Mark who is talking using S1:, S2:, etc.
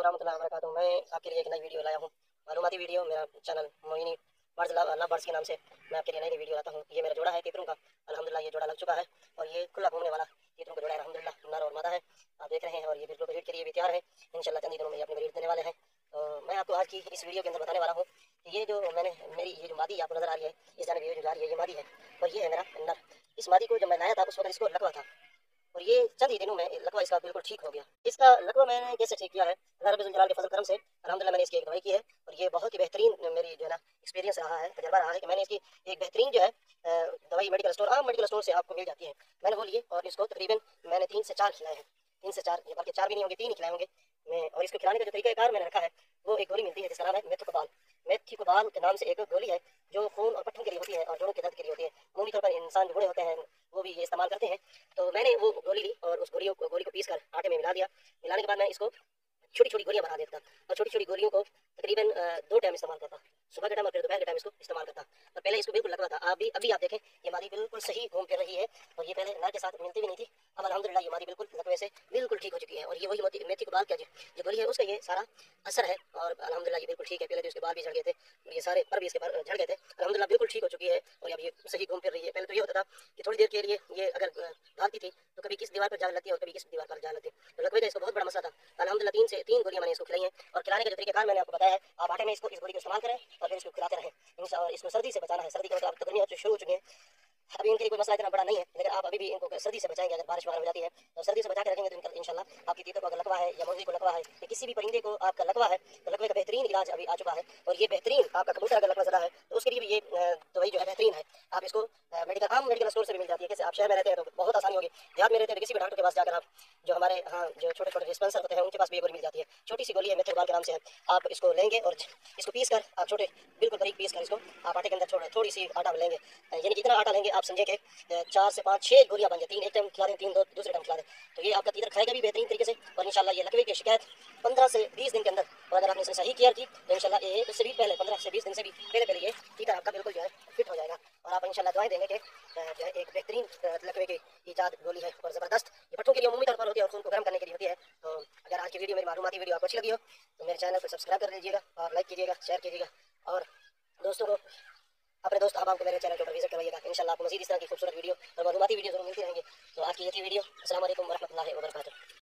S1: रहमतुल्लाहि व बरकातुहू। मैं आपके लिए एक नई वीडियो लाया हूँ, मालूमाती वीडियो। मेरा channel Moini birds love birds के नाम से मैं आपके लिए नई वीडियो लाता हूँ। ये मेरा जोड़ा है तीतरों का, अल्हम्दुलिल्लाह ये जोड़ा लग चुका है और ये खुला घूमने वाला तीतरों का जोड़ा है अल्हम्दुलिल्लाह, नर और मादा है, आप देख रहे हैं। और ये बिल्कुल ब्रीड के लिए भी तैयार है, इंशाल्लाह चंद ही दिनों में ये अपनी ब्रीड देने वाले हैं। तो मैं आपको आज की इस वीडियो के अंदर बताने वाला हूँ कि ये जो मेरी ये जो मादी आपको नजर आ रही है, इस जाने ये जो जा रही है ये मादी है और ये है मेरा नर। इस मादी को जब मैं लाया था उस वक्त इसको लकवा था और ये चंद ही दिनों में लकवा इसका बिल्कुल ठीक हो गया। इसका लकवा मैंने कैसे ठीक किया है, अल्लाह रब्बुल जलाल के फजल करम से अल्हम्दुलिल्लाह मैंने इसकी एक दवाई की है और ये बहुत ही बेहतरीन मेरी जो है ना एक्सपीरियंस रहा है, तजर्बा रहा है कि मैंने इसकी एक बेहतरीन जो है दवाई मेडिकल स्टोर, आम मेडिकल स्टोर से आपको मिल जाती है, मैंने वो लिए और इसको तकरीबन मैंने 3 से 4 खिलाए हैं। 3 से 4, बल्कि 4 भी नहीं होंगे, 3 ही खिलाए होंगे मैं। और इसको खिलाने का जो तरीका मैंने रखा है वो एक गोली मिलती है जिसका नाम है मेथोकोबाल। मेथोकोबाल के नाम से एक गोली है जो खून और पट्टों के लिए होती है और जोड़ों के दर्द के लिए होती है। अमूमी तौर पर इंसान जो बूढ़े होते हैं वो भी ये इस्तेमाल करते हैं। तो मैंने वो गोली ली और उस गोली को पीस कर आटे में मिला दिया। मिलाने के बाद मैं इसको छोटी छोटी गोलियां बना देता और छोटी छोटी गोलियों को तकरीबन 2 टाइम इस्तेमाल करता, सुबह के टाइम और फिर दोपहर के टाइम इसको इस्तेमाल करता। और पहले इसको बिल्कुल लगवा था, अभी आप देखें ये मादी बिल्कुल सही घूम फिर रही है और ये पहले नर के साथ मिलती भी नहीं थी। अब अल्हम्दुलिल्लाह ये मादी बिल्कुल लकवे से बिल्कुल ठीक हो चुकी है और ये वही मेथोकोबाल का जो गोली है उसका ये सारा असर है और अल्हम्दुलिल्लाह ये बिल्कुल ठीक है। पहले तो इसके बाल भी झड़ गए थे, ये सारे पर भी इसके झड़ गए थे, अल्हम्दुलिल्लाह बिल्कुल ठीक हो चुकी है और अब ये सही घूम फिर रही है। पहले तो ये होता था कि थोड़ी देर के लिए ये अगर भागती थी तो कभी किस दीवार पर जा लगती है और कभी किस दीवार पर जा लगती है, तो लकवे का इसको बहुत बड़ा मसला था। अल्हम्दुलिल्लाह 3 गोलियां मैंने इसको खिलाई हैं और खिलाने का जो तरीका मैंने आपको बताया है, आप आटे में इस गोली को इस्तेमाल करें और फिर इसको खिलाते रहें। और इसको सर्दी से बचाना है, सर्दी का मतलब अब तो गर्मियां शुरू हो चुकी हैं, अभी इनके लिए कोई मसला इतना बड़ा नहीं है, लेकिन आप अभी भी इनको सर्दी से बचाएंगे। अगर बारिश वगैरह हो जाती है तो सर्दी से बचा के रखेंगे तो इंशाल्लाह आपकी तीतर को अगर लकवा है या मुर्गी को लकवा है या किसी भी परिंदे को आपका लकवा है तो लकवे का बेहतरीन इलाज अभी आ चुका है। और ये बेहतरीन आपका कबूतर अगर लकवा ज़रा है तो उसके लिए भी ये दवाई जो है बेहतरीन है। आप इसको आम मेडिकल स्टोर से भी मिल जाती है। कैसे आप शहर में रहते हैं तो बहुत आसानी होगी, देहात में रहते हैं तो किसी भी डॉक्टर के पास जाकर आप जो हमारे यहाँ जो छोटे छोटे डिस्पेंसर होते हैं उनके पास भी ये गोली मिल जाती है। छोटी सी गोली है, मेथोकोबाल के नाम से है। आप इसको लेंगे और इसको पीस कर आप छोटे बिल्कुल बारीक पीस कर इसको आप आटे के अंदर थोड़ी सी आटा लेंगे, यानी कि इतना आटा लेंगे आप समझे कि 4 से 5 6 गोलियां बन जाए। 3 एक टाइम खिला दें, 3 दूसरे टाइम खिला दें, तो ये आपका तीतर खाएगा भी बेहतरीन तरीके से और इंशाल्लाह ये लकवे की शिकायत 15 से 20 दिन के अंदर, और अगर आपने इसे सही केयर की तो इंशाल्लाह ये उससे भी पहले 15 से 20 दिन से भी पहले ये तीतर आपका बिल्कुल जो है फिट हो जाएगा और आप इंशाल्लाह दुआएं देंगे कि जो है एक बेहतरीन लकवे की ईजाद गोली है और ज़बरदस्त। ये पट्टों के लिए अमूमी तौर पर होती है और खून को गर्म करने के लिए होती है। तो अगर आज की वीडियो मेरी मालूमाती वीडियो आपको अच्छी लगी हो तो मेरे चैनल को सब्सक्राइब कर लीजिएगा और लाइक कीजिएगा, शेयर कीजिएगा और दोस्तों को अपने दोस्त अहबाब को मेरे चैनल के ऊपर विजिट करवाइएगा। इंशाल्लाह आपको मज़ीद इस तरह की खूबसूरत वीडियो और मालूमाती वीडियो जरूर मिलती रहेंगी। तो आज की ये थी वीडियो। अस्सलाम वालेकुम व रहमतुल्लाहि व बरकातुहू।